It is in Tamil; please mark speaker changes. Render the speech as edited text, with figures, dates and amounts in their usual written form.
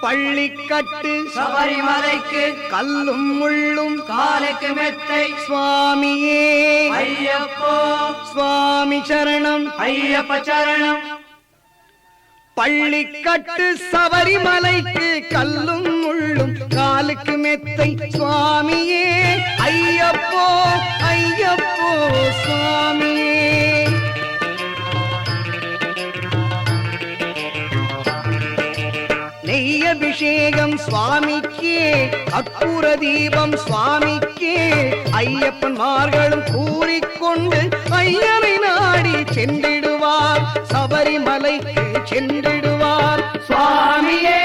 Speaker 1: பள்ளிக்கட்டு
Speaker 2: சபரிமலைக்கு
Speaker 1: கல்லும் முள்ளும்
Speaker 2: காலுக்கு மெத்தை
Speaker 1: சுவாமியே
Speaker 2: ஐயப்போ
Speaker 1: சுவாமி சரணம்
Speaker 2: ஐயப்ப சரணம்.
Speaker 1: பள்ளிக்கட்டு சபரிமலைக்கு கல்லும் முள்ளும் காலுக்கு மெத்தை சுவாமியே ஐயப்போ ஐயப்போ சுவாமியே. நெய்யபிஷேகம் சுவாமிக்கே அற்புத தீபம் சுவாமிக்கே ஐயப்பன்மார்களும் கூறிக்கொண்டு ஐயனை நாடி சென்றிடுவார் சபரிமலைக்கு சென்றிடுவார்
Speaker 2: சுவாமியே